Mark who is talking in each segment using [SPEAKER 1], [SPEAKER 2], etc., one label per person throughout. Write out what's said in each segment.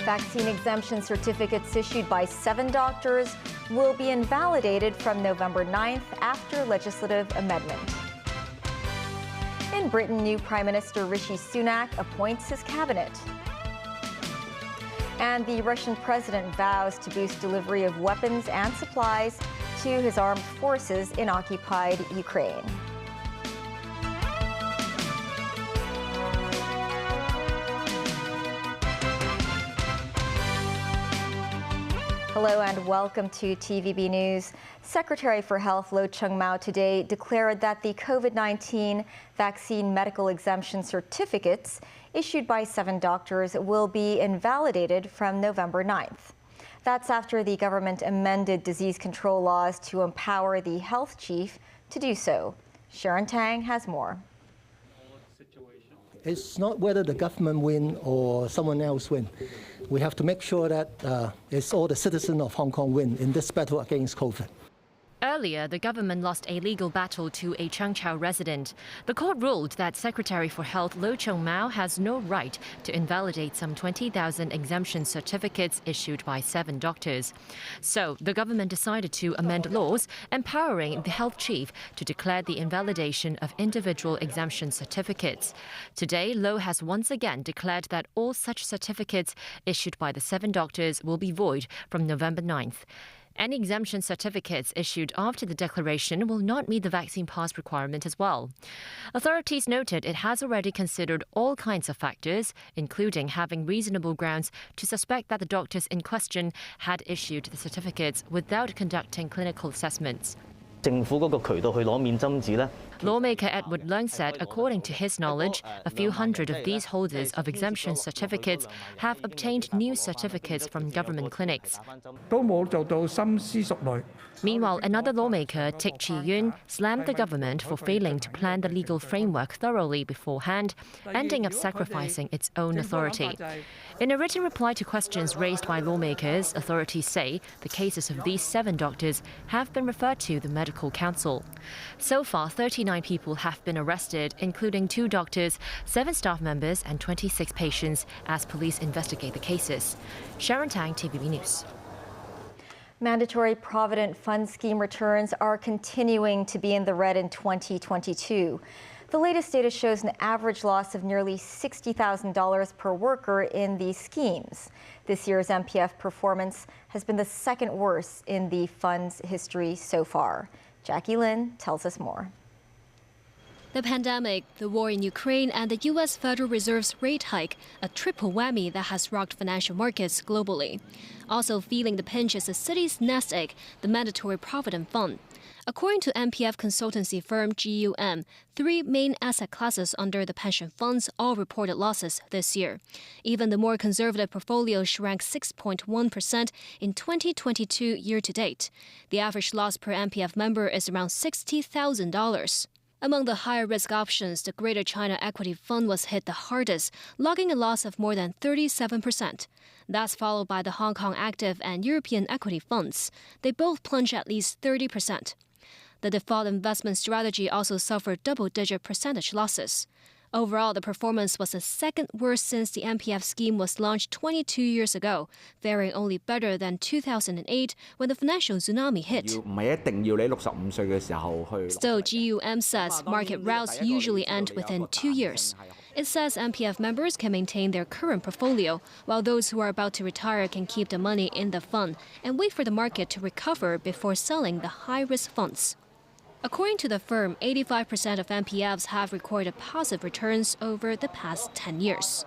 [SPEAKER 1] Vaccine exemption certificates issued by 7 doctors will be invalidated from November 9th after legislative amendment. In Britain, new Prime Minister Rishi Sunak appoints his cabinet. And the Russian president vows to boost delivery of weapons and supplies to his armed forces in occupied Ukraine. Hello and welcome to TVB News. Secretary for Health Lo Chung-mau today declared that the COVID-19 vaccine medical exemption certificates issued by 7 doctors will be invalidated from November 9th. That's after the government amended disease control laws to empower the health chief to do so. Sharon Tang has more.
[SPEAKER 2] It's not whether the government win or someone else win. We have to make sure that it's all the citizens of Hong Kong win in this battle against COVID.
[SPEAKER 3] Earlier, the government lost a legal battle to a Changchao resident. The court ruled that Secretary for Health Lo Chung-mau has no right to invalidate some 20,000 exemption certificates issued by 7 doctors. So, the government decided to amend laws empowering the health chief to declare the invalidation of individual exemption certificates. Today, Lo has once again declared that all such certificates issued by the 7 doctors will be void from November 9th. Any exemption certificates issued after the declaration will not meet the vaccine pass requirement as well. Authorities noted it has already considered all kinds of factors, including having reasonable grounds to suspect that the doctors in question had issued the certificates without conducting clinical assessments. Lawmaker Edward Leung said, according to his knowledge, a few hundred of these holders of exemption certificates have obtained new certificates from government clinics. Meanwhile, another lawmaker, Tik Chi-yun, slammed the government for failing to plan the legal framework thoroughly beforehand, ending up sacrificing its own authority. In a written reply to questions raised by lawmakers, authorities say the cases of these 7 doctors have been referred to the Medical Council. So far, 39 people have been arrested, including 2 doctors, 7 staff members and 26 patients, as police investigate the cases. Sharon Tang, TVB News.
[SPEAKER 1] Mandatory Provident Fund Scheme returns are continuing to be in the red in 2022. The latest data shows an average loss of nearly $60,000 per worker in these schemes. This year's MPF performance has been the second worst in the fund's history so far. Jackie Lin tells us more.
[SPEAKER 4] The pandemic, the war in Ukraine, and the U.S. Federal Reserve's rate hike, a triple whammy that has rocked financial markets globally. Also feeling the pinch is the city's nest egg, the Mandatory Provident Fund. According to MPF consultancy firm GUM, 3 main asset classes under the pension funds all reported losses this year. Even the more conservative portfolio shrank 6.1% in 2022 year-to-date. The average loss per MPF member is around $60,000. Among the higher-risk options, the Greater China Equity Fund was hit the hardest, logging a loss of more than 37%. That's followed by the Hong Kong Active and European Equity Funds. They both plunged at least 30%. The default investment strategy also suffered double-digit percentage losses. Overall, the performance was the second worst since the MPF scheme was launched 22 years ago, faring only better than 2008 when the financial tsunami hit. Still, GUM says market routes usually end within 2 years. It says MPF members can maintain their current portfolio, while those who are about to retire can keep the money in the fund and wait for the market to recover before selling the high-risk funds. According to the firm, 85% of MPFs have recorded positive returns over the past 10 years.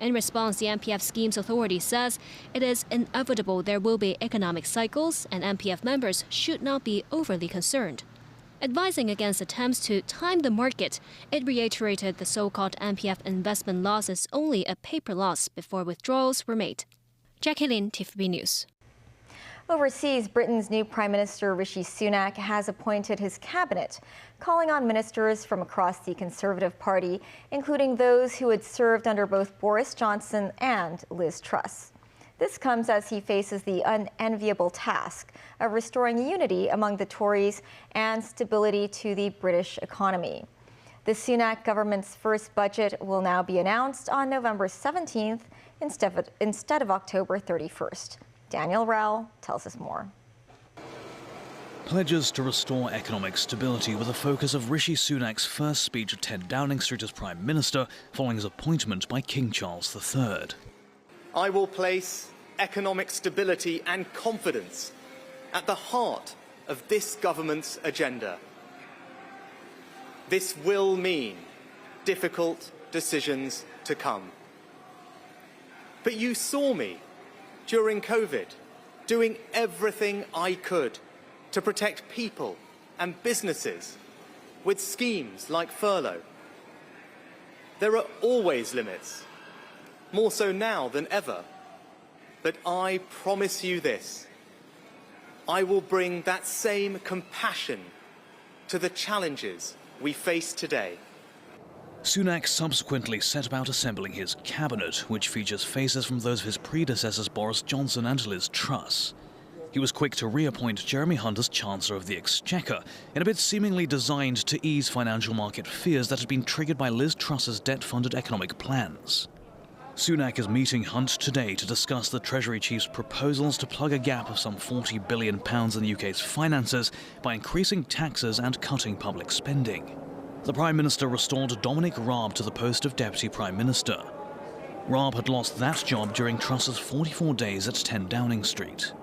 [SPEAKER 4] In response, the MPF scheme's authority says it is inevitable there will be economic cycles and MPF members should not be overly concerned. Advising against attempts to time the market, it reiterated the so-called MPF investment loss is only a paper loss before withdrawals were made. Jackie Lin, TVB News.
[SPEAKER 1] Overseas, Britain's new Prime Minister Rishi Sunak has appointed his cabinet, calling on ministers from across the Conservative Party, including those who had served under both Boris Johnson and Liz Truss. This comes as he faces the unenviable task of restoring unity among the Tories and stability to the British economy. The Sunak government's first budget will now be announced on November 17th instead of October 31st. Daniel Rao tells us more.
[SPEAKER 5] Pledges to restore economic stability were the focus of Rishi Sunak's first speech at 10 Downing Street as Prime Minister following his appointment by King Charles III.
[SPEAKER 6] I will place economic stability and confidence at the heart of this government's agenda. This will mean difficult decisions to come. But you saw me during COVID doing everything I could to protect people and businesses with schemes like furlough. There are always limits, more so now than ever. But I promise you this, I will bring that same compassion to the challenges we face today.
[SPEAKER 5] Sunak subsequently set about assembling his cabinet, which features faces from those of his predecessors Boris Johnson and Liz Truss. He was quick to reappoint Jeremy Hunt as Chancellor of the Exchequer, in a bid seemingly designed to ease financial market fears that had been triggered by Liz Truss's debt-funded economic plans. Sunak is meeting Hunt today to discuss the Treasury Chief's proposals to plug a gap of some £40 billion in the UK's finances by increasing taxes and cutting public spending. The Prime Minister restored Dominic Raab to the post of Deputy Prime Minister. Raab had lost that job during Truss's 44 days at 10 Downing Street.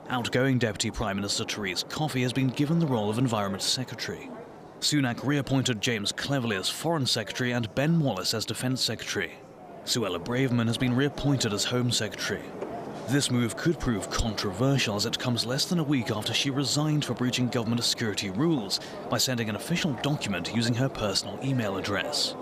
[SPEAKER 5] Outgoing Deputy Prime Minister Therese Coffey has been given the role of Environment Secretary. Sunak reappointed James Cleverly as Foreign Secretary and Ben Wallace as Defence Secretary. Suella Braverman has been reappointed as Home Secretary. This move could prove controversial as it comes less than a week after she resigned for breaching government security rules by sending an official document using her personal email address.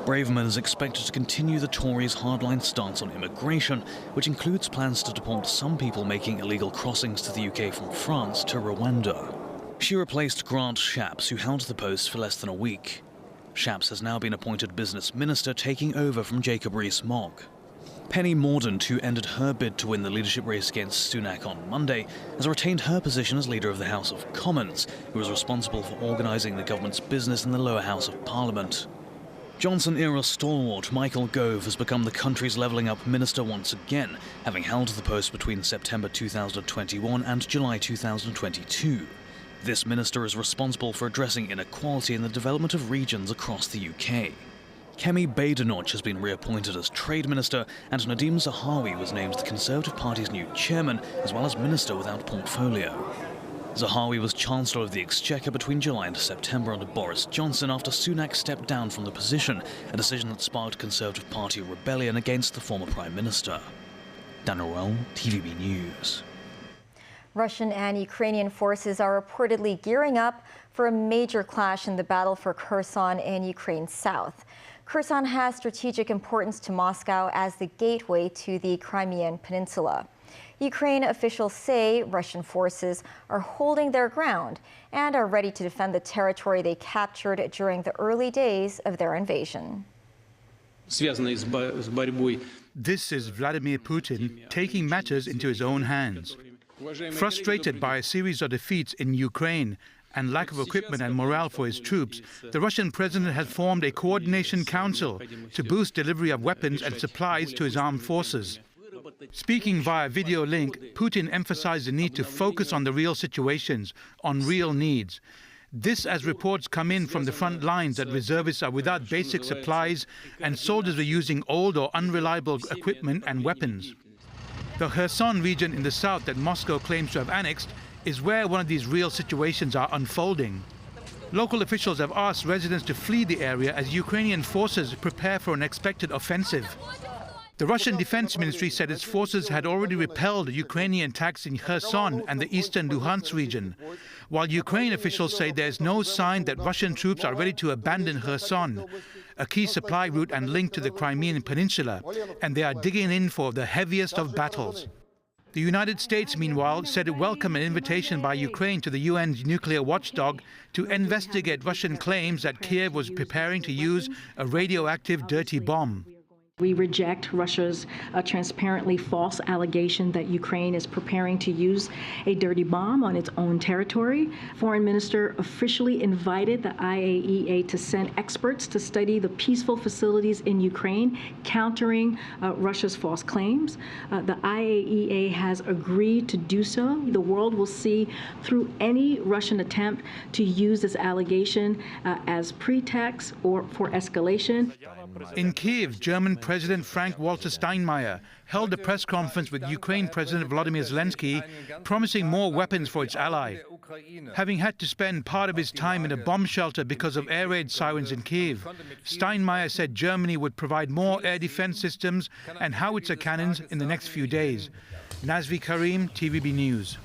[SPEAKER 5] Braverman is expected to continue the Tories' hardline stance on immigration, which includes plans to deport some people making illegal crossings to the UK from France to Rwanda. She replaced Grant Shapps, who held the post for less than a week. Shapps has now been appointed Business Minister, taking over from Jacob Rees-Mogg. Penny Mordaunt, who ended her bid to win the leadership race against Sunak on Monday, has retained her position as Leader of the House of Commons, who is responsible for organising the government's business in the lower house of Parliament. Johnson-era stalwart Michael Gove has become the country's levelling-up minister once again, having held the post between September 2021 and July 2022. This minister is responsible for addressing inequality in the development of regions across the UK. Kemi Badenoch has been reappointed as Trade Minister, and Nadeem Zahawi was named the Conservative Party's new chairman, as well as Minister without portfolio. Zahawi was Chancellor of the Exchequer between July and September under Boris Johnson after Sunak stepped down from the position, a decision that sparked Conservative Party rebellion against the former Prime Minister. Daniel Rao, TVB News.
[SPEAKER 1] Russian and Ukrainian forces are reportedly gearing up for a major clash in the battle for Kherson in Ukraine's south. Kherson has strategic importance to Moscow as the gateway to the Crimean Peninsula. Ukraine officials say Russian forces are holding their ground and are ready to defend the territory they captured during the early days of their invasion.
[SPEAKER 7] This is Vladimir Putin taking matters into his own hands. Frustrated by a series of defeats in Ukraine and lack of equipment and morale for his troops, the Russian president has formed a coordination council to boost delivery of weapons and supplies to his armed forces. Speaking via video link, Putin emphasized the need to focus on the real situations, on real needs. This as reports come in from the front lines that reservists are without basic supplies and soldiers are using old or unreliable equipment and weapons. The Kherson region in the south that Moscow claims to have annexed is where one of these real situations are unfolding. Local officials have asked residents to flee the area as Ukrainian forces prepare for an expected offensive. The Russian Defense Ministry said its forces had already repelled Ukrainian attacks in Kherson and the eastern Luhansk region, while Ukraine officials say there is no sign that Russian troops are ready to abandon Kherson, a key supply route and link to the Crimean Peninsula, and they are digging in for the heaviest of battles. The United States, meanwhile, said it welcomed an invitation by Ukraine to the UN's nuclear watchdog to investigate Russian claims that Kiev was preparing to use a radioactive dirty bomb.
[SPEAKER 8] We reject Russia's transparently false allegation that Ukraine is preparing to use a dirty bomb on its own territory. Foreign Minister officially invited the IAEA to send experts to study the peaceful facilities in Ukraine, countering Russia's false claims. The IAEA has agreed to do so. The world will see through any Russian attempt to use this allegation as pretext or for escalation.
[SPEAKER 7] In Kiev, German President Frank-Walter Steinmeier held a press conference with Ukraine President Volodymyr Zelensky, promising more weapons for its ally. Having had to spend part of his time in a bomb shelter because of air raid sirens in Kiev, Steinmeier said Germany would provide more air defense systems and howitzer cannons in the next few days. Nazvi Karim, TVB News.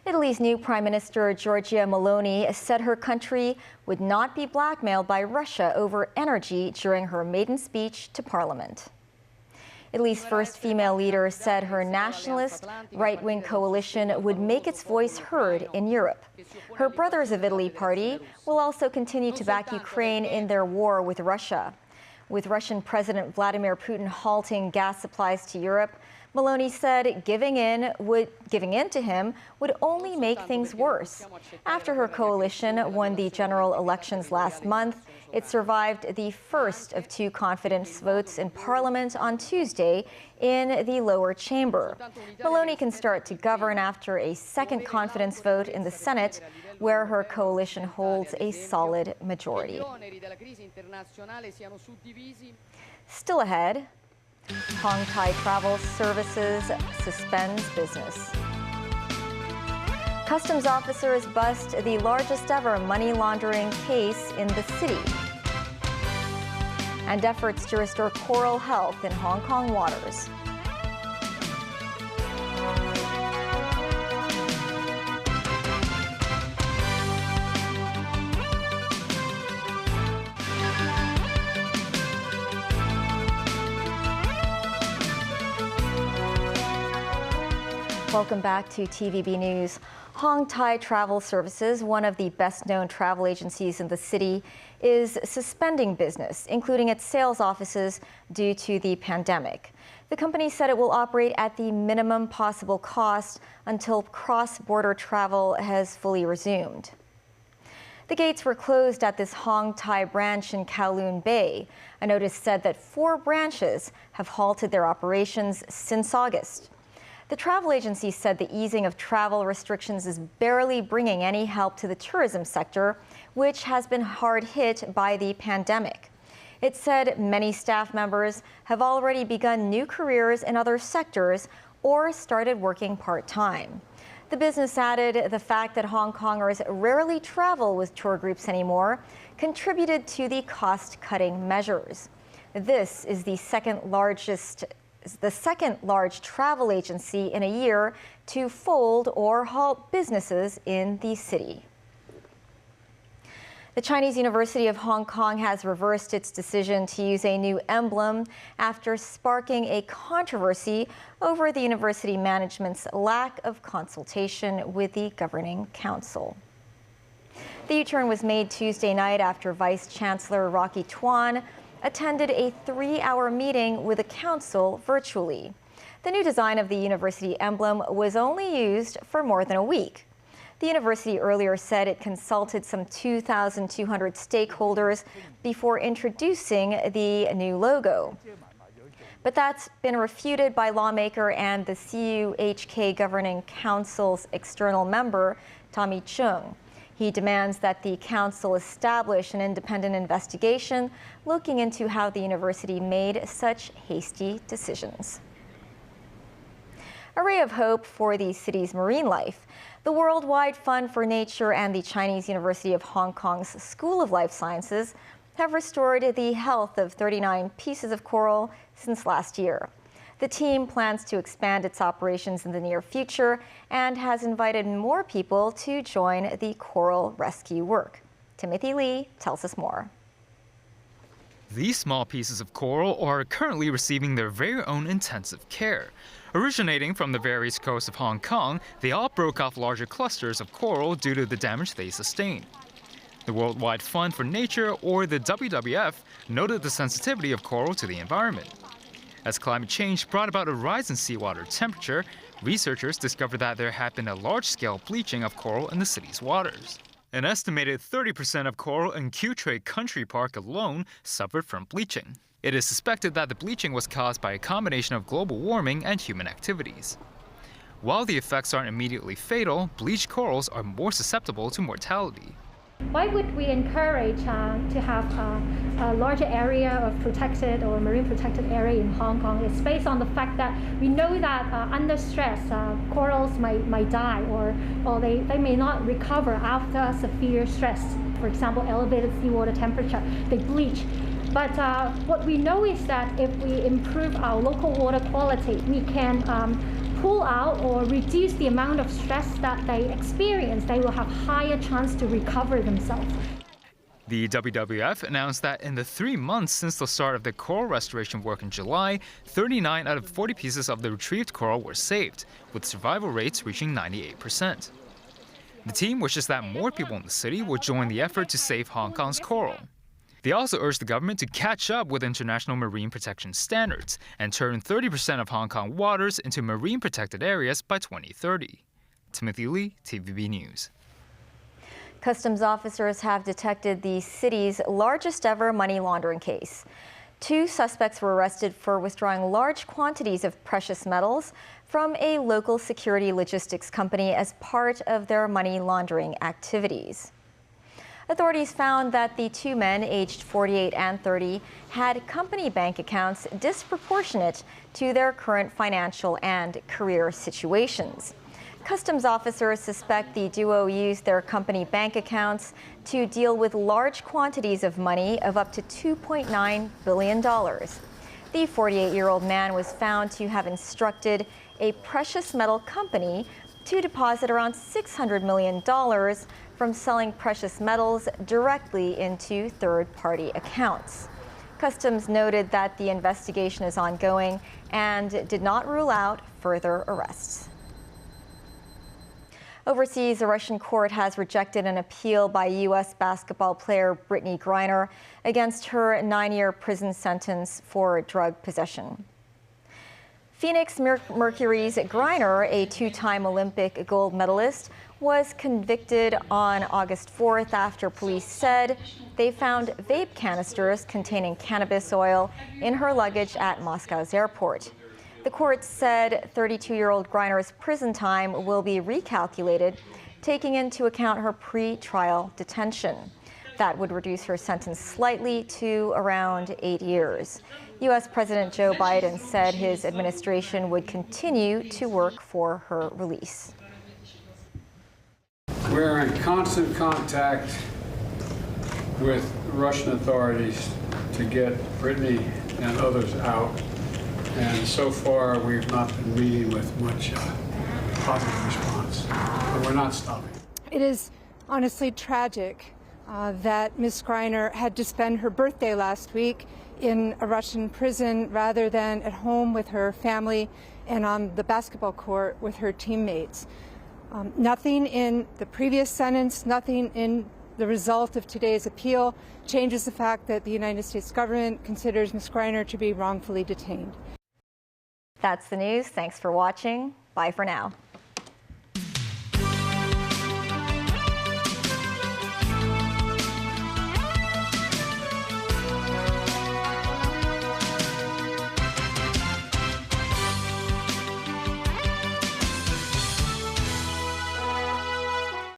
[SPEAKER 1] Italy's new Prime Minister Giorgia Meloni said her country would not be blackmailed by Russia over energy during her maiden speech to Parliament. Italy's first female leader said her nationalist right-wing coalition would make its voice heard in Europe. Her Brothers of Italy party will also continue to back Ukraine in their war with Russia. With Russian President Vladimir Putin halting gas supplies to Europe, Meloni said giving in to him would only make things worse. After her coalition won the general elections last month, it survived the first of two confidence votes in Parliament on Tuesday in the lower chamber. Meloni can start to govern after a second confidence vote in the Senate, where her coalition holds a solid majority. Still ahead, Hong Thai Travel Services suspends business. Customs officers bust the largest ever money laundering case in the city. And efforts to restore coral health in Hong Kong waters. Welcome back to TVB News. Hong Thai Travel Services, one of the best-known travel agencies in the city, is suspending business, including its sales offices, due to the pandemic. The company said it will operate at the minimum possible cost until cross-border travel has fully resumed. The gates were closed at this Hong Thai branch in Kowloon Bay. A notice said that 4 branches have halted their operations since August. The travel agency said the easing of travel restrictions is barely bringing any help to the tourism sector, which has been hard hit by the pandemic. It said many staff members have already begun new careers in other sectors or started working part-time. The business added the fact that Hong Kongers rarely travel with tour groups anymore contributed to the cost-cutting measures. This is the second large travel agency in a year to fold or halt businesses in the city. The Chinese University of Hong Kong has reversed its decision to use a new emblem after sparking a controversy over the university management's lack of consultation with the governing council. The U-turn was made Tuesday night after Vice Chancellor Rocky Tuan attended a 3-hour meeting with the council virtually. The new design of the university emblem was only used for more than a week. The university earlier said it consulted some 2,200 stakeholders before introducing the new logo. But that's been refuted by lawmaker and the CUHK Governing Council's external member, Tommy Chung. He demands that the council establish an independent investigation looking into how the university made such hasty decisions. A ray of hope for the city's marine life. The Worldwide Fund for Nature and the Chinese University of Hong Kong's School of Life Sciences have restored the health of 39 pieces of coral since last year. The team plans to expand its operations in the near future and has invited more people to join the coral rescue work. Timothy Lee tells us more.
[SPEAKER 9] These small pieces of coral are currently receiving their very own intensive care. Originating from the various coasts of Hong Kong, they all broke off larger clusters of coral due to the damage they sustained. The Worldwide Fund for Nature, or the WWF, noted the sensitivity of coral to the environment. As climate change brought about a rise in seawater temperature, researchers discovered that there had been a large-scale bleaching of coral in the city's waters. An estimated 30% of coral in Qutray Country Park alone suffered from bleaching. It is suspected that the bleaching was caused by a combination of global warming and human activities. While the effects aren't immediately fatal, bleached corals are more susceptible to mortality.
[SPEAKER 10] Why would we encourage to have a larger area of protected or marine protected area in Hong Kong? It's based on the fact that we know that under stress, corals might die or they may not recover after severe stress. For example, elevated seawater temperature, they bleach. But what we know is that if we improve our local water quality, we can pull out or reduce the amount of stress that they experience. They will have higher chance to recover themselves.
[SPEAKER 9] The WWF announced that in the 3 months since the start of the coral restoration work in July, 39 out of 40 pieces of the retrieved coral were saved, with survival rates reaching 98%. The team wishes that more people in the city would join the effort to save Hong Kong's coral. They also urged the government to catch up with international marine protection standards and turn 30% of Hong Kong waters into marine protected areas by 2030. Timothy Lee, TVB News.
[SPEAKER 1] Customs officers have detected the city's largest ever money laundering case. 2 suspects were arrested for withdrawing large quantities of precious metals from a local security logistics company as part of their money laundering activities. Authorities found that the 2 men, aged 48 and 30, had company bank accounts disproportionate to their current financial and career situations. Customs officers suspect the duo used their company bank accounts to deal with large quantities of money of up to $2.9 billion. The 48-year-old man was found to have instructed a precious metal company to deposit around $600 million from selling precious metals directly into third-party accounts. Customs noted that the investigation is ongoing and did not rule out further arrests. Overseas, a Russian court has rejected an appeal by U.S. basketball player Brittany Griner against her 9-year prison sentence for drug possession. Phoenix Mercury's Griner, a 2-time Olympic gold medalist, was convicted on August 4th after police said they found vape canisters containing cannabis oil in her luggage at Moscow's airport. The court said 32-year-old Griner's prison time will be recalculated, taking into account her pre-trial detention. That would reduce her sentence slightly to around 8 years. U.S. President Joe Biden said his administration would continue to work for her release.
[SPEAKER 11] We're in constant contact with Russian authorities to get Brittany and others out. And so far, we've not been meeting with much positive response. But we're not stopping.
[SPEAKER 12] It is honestly tragic that Ms. Griner had to spend her birthday last week in a Russian prison rather than at home with her family and on the basketball court with her teammates. Nothing in the previous sentence, nothing in the result of today's appeal changes the fact that the United States government considers Ms. Griner to be wrongfully detained.
[SPEAKER 1] That's the news. Thanks for watching. Bye for now.